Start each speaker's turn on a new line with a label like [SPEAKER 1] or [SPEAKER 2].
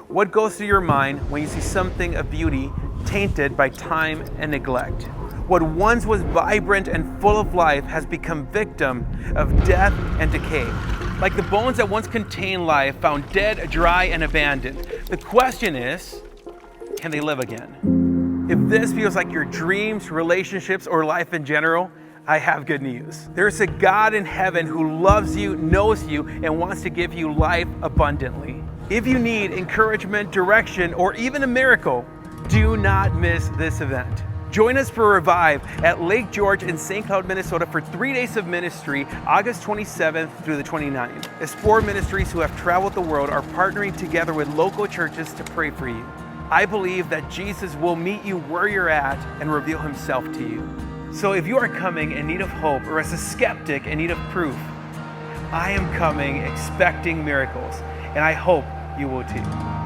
[SPEAKER 1] What goes through your mind when you see something of beauty tainted by time and neglect? What once was vibrant and full of life has become victim of death and decay. Like the bones that once contained life, found dead, dry, and abandoned. The question is, can they live again? If this feels like your dreams, relationships, or life in general, I have good news. There's a God in heaven who loves you, knows you, and wants to give you life abundantly. If you need encouragement, direction, or even a miracle, do not miss this event. Join us for Revive at Lake George in St. Cloud, Minnesota for 3 days of ministry, August 27th through the 29th. As 4 ministries who have traveled the world are partnering together with local churches to pray for you. I believe that Jesus will meet you where you're at and reveal himself to you. So if you are coming in need of hope or as a skeptic in need of proof, I am coming expecting miracles, and I hope you will too.